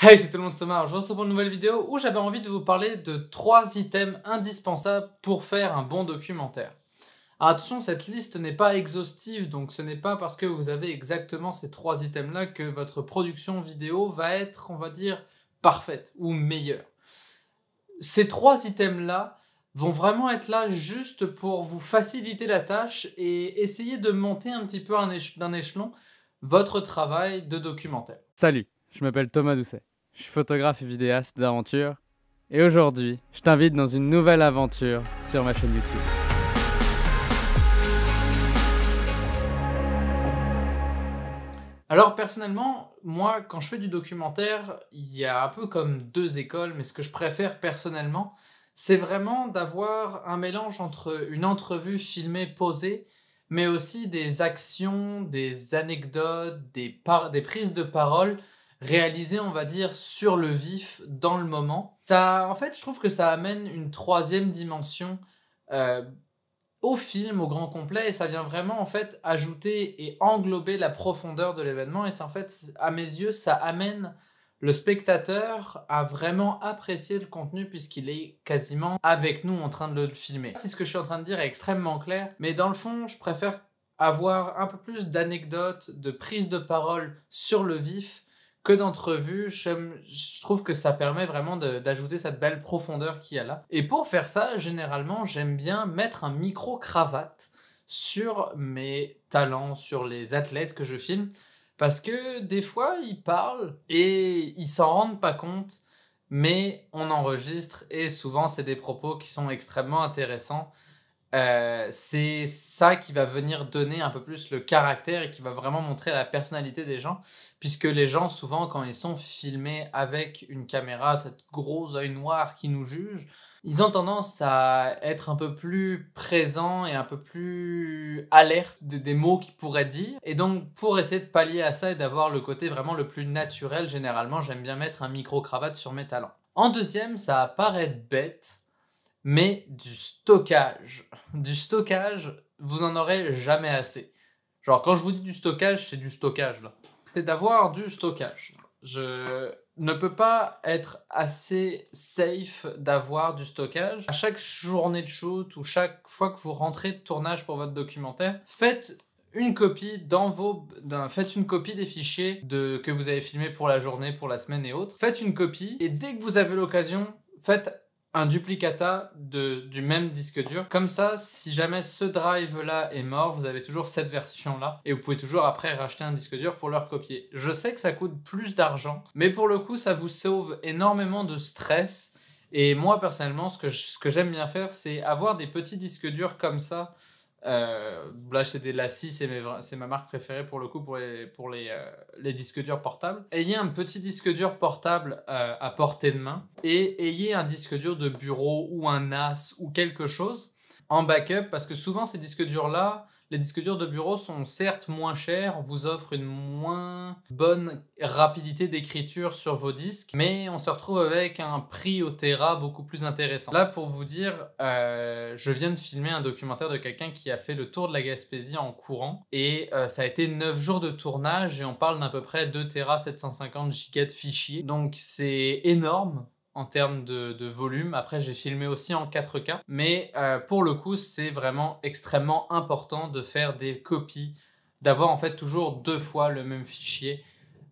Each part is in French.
Hey, c'est tout le monde, c'est Thomas. Alors, je vous retrouve pour une nouvelle vidéo où j'avais envie de vous parler de 3 items indispensables pour faire un bon documentaire. Alors attention, cette liste n'est pas exhaustive, donc ce n'est pas parce que vous avez exactement ces 3 items-là que votre production vidéo va être, on va dire, parfaite ou meilleure. Ces 3 items-là vont vraiment être là juste pour vous faciliter la tâche et essayer de monter un petit peu d'un échelon votre travail de documentaire. Salut, je m'appelle Thomas Doucet, je suis photographe et vidéaste d'aventure et aujourd'hui, je t'invite dans une nouvelle aventure sur ma chaîne YouTube. Alors personnellement, moi quand je fais du documentaire, il y a un peu comme 2 écoles, mais ce que je préfère personnellement, c'est vraiment d'avoir un mélange entre une entrevue filmée, posée, mais aussi des actions, des anecdotes, des prises de parole réalisées, on va dire, sur le vif, dans le moment. Ça, en fait, je trouve que ça amène une 3e dimension euh, au film, au grand complet, et ça vient vraiment en fait ajouter et englober la profondeur de l'événement, et ça, en fait, à mes yeux, ça amène le spectateur à vraiment apprécier le contenu puisqu'il est quasiment avec nous en train de le filmer. Si ce que je suis en train de dire est extrêmement clair, mais dans le fond, je préfère avoir un peu plus d'anecdotes, de prises de parole sur le vif que d'entrevues. Je trouve que ça permet vraiment d'ajouter cette belle profondeur qu'il y a là. Et pour faire ça, généralement, j'aime bien mettre un micro-cravate sur mes talents, sur les athlètes que je filme, parce que des fois, ils parlent et ils s'en rendent pas compte, mais on enregistre et souvent, c'est des propos qui sont extrêmement intéressants. C'est ça qui va venir donner un peu plus le caractère et qui va vraiment montrer la personnalité des gens, puisque les gens, souvent, quand ils sont filmés avec une caméra, cette grosse œil noir qui nous juge, ils ont tendance à être un peu plus présents et un peu plus alertes des mots qu'ils pourraient dire. Et donc, pour essayer de pallier à ça et d'avoir le côté vraiment le plus naturel, généralement, j'aime bien mettre un micro-cravate sur mes talons. En deuxième, ça va paraître bête, mais du stockage. Du stockage, vous en aurez jamais assez. Genre, quand je vous dis du stockage, c'est du stockage, là. C'est d'avoir du stockage. Je ne peux pas être assez safe d'avoir du stockage. À chaque journée de shoot ou chaque fois que vous rentrez de tournage pour votre documentaire, faites une copie faites une copie des fichiers que vous avez filmés pour la journée, pour la semaine et autres. Faites une copie et dès que vous avez l'occasion, faites un duplicata du même disque dur. Comme ça, si jamais ce drive-là est mort, vous avez toujours cette version-là et vous pouvez toujours après racheter un disque dur pour le recopier. Je sais que ça coûte plus d'argent, mais pour le coup, ça vous sauve énormément de stress. Et moi, personnellement, ce que j'aime bien faire, c'est avoir des petits disques durs comme ça. Là, c'est des Lassi, c'est ma marque préférée pour le coup pour les disques durs portables. Ayez un petit disque dur portable à portée de main et ayez un disque dur de bureau ou un NAS ou quelque chose en backup, parce que souvent ces disques durs là, les disques durs de bureau sont certes moins chers, vous offrent une moins bonne rapidité d'écriture sur vos disques, mais on se retrouve avec un prix au Tera beaucoup plus intéressant. Là, pour vous dire, je viens de filmer un documentaire de quelqu'un qui a fait le tour de la Gaspésie en courant, et ça a été 9 jours de tournage, et on parle d'à peu près 2 Tera 750 Go de fichiers, donc c'est énorme en termes de volume. Après, j'ai filmé aussi en 4K, mais pour le coup, c'est vraiment extrêmement important de faire des copies, d'avoir en fait toujours 2 fois le même fichier.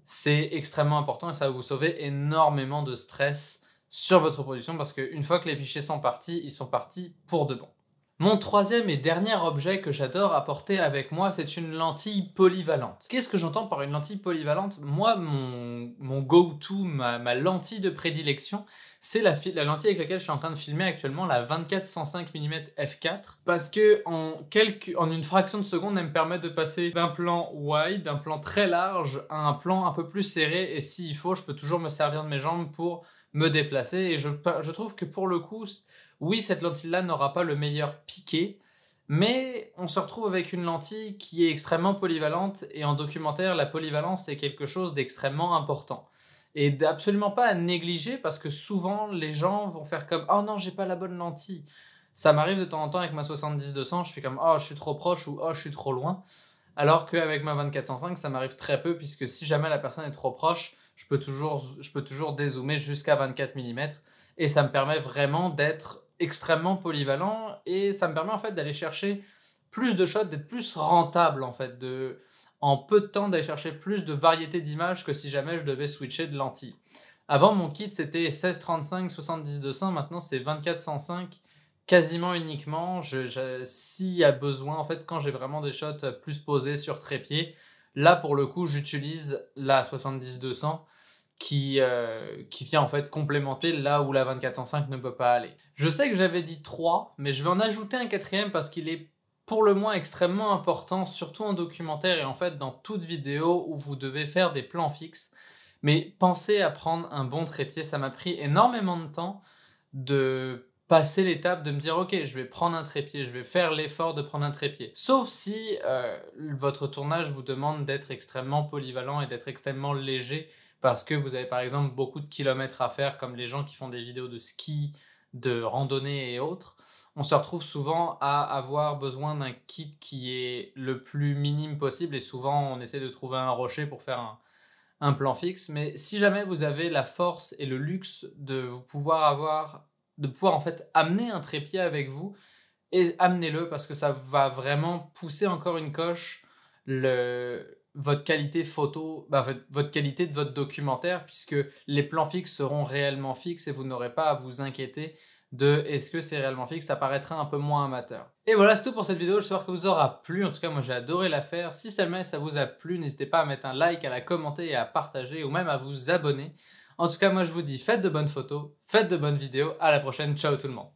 C'est extrêmement important et ça va vous sauver énormément de stress sur votre production, parce qu'une fois que les fichiers sont partis, ils sont partis pour de bon. Mon 3e et dernier objet que j'adore apporter avec moi, c'est une lentille polyvalente. Qu'est-ce que j'entends par une lentille polyvalente? Moi, mon go-to, ma lentille de prédilection, c'est la lentille avec laquelle je suis en train de filmer actuellement, la 24-105 mm f4, parce que en une fraction de seconde, elle me permet de passer d'un plan wide, d'un plan très large, à un plan un peu plus serré, et s'il faut, je peux toujours me servir de mes jambes pour me déplacer, et je trouve que pour le coup, oui, cette lentille-là n'aura pas le meilleur piqué, mais on se retrouve avec une lentille qui est extrêmement polyvalente, et en documentaire, la polyvalence est quelque chose d'extrêmement important. Et absolument pas à négliger, parce que souvent, les gens vont faire comme « Oh non, j'ai pas la bonne lentille ». Ça m'arrive de temps en temps avec ma 70-200, je fais comme « Oh, je suis trop proche » ou « Oh, je suis trop loin ». Alors qu'avec ma 24-105, ça m'arrive très peu, puisque si jamais la personne est trop proche, je peux toujours dézoomer jusqu'à 24 mm et ça me permet vraiment d'être extrêmement polyvalent et ça me permet en fait d'aller chercher plus de shots, d'être plus rentable en fait, en peu de temps d'aller chercher plus de variété d'images que si jamais je devais switcher de lentille. Avant, mon kit, c'était 16-35, 70-200. Maintenant, c'est 24-105, quasiment uniquement. S'il y a besoin, en fait, quand j'ai vraiment des shots plus posés sur trépied, là, pour le coup, j'utilise la 70-200 qui vient en fait complémenter là où la 24-105 ne peut pas aller. Je sais que j'avais dit 3, mais je vais en ajouter un quatrième parce qu'il est pour le moins extrêmement important, surtout en documentaire et en fait dans toute vidéo où vous devez faire des plans fixes. Mais pensez à prendre un bon trépied. Ça m'a pris énormément de temps de passer l'étape de me dire ok, je vais prendre un trépied, je vais faire l'effort de prendre un trépied. Sauf si votre tournage vous demande d'être extrêmement polyvalent et d'être extrêmement léger parce que vous avez par exemple beaucoup de kilomètres à faire comme les gens qui font des vidéos de ski, de randonnée et autres. On se retrouve souvent à avoir besoin d'un kit qui est le plus minime possible et souvent on essaie de trouver un rocher pour faire un plan fixe. Mais si jamais vous avez la force et le luxe de pouvoir en fait amener un trépied avec vous, et amenez-le parce que ça va vraiment pousser encore une coche votre qualité photo, votre qualité de votre documentaire puisque les plans fixes seront réellement fixes et vous n'aurez pas à vous inquiéter de est-ce que c'est réellement fixe, ça paraîtra un peu moins amateur. Et voilà, c'est tout pour cette vidéo, j'espère que vous aura plu, en tout cas moi j'ai adoré la faire. Si seulement ça vous a plu, n'hésitez pas à mettre un like, à la commenter et à partager ou même à vous abonner. En tout cas moi je vous dis faites de bonnes photos, faites de bonnes vidéos, à la prochaine, ciao tout le monde.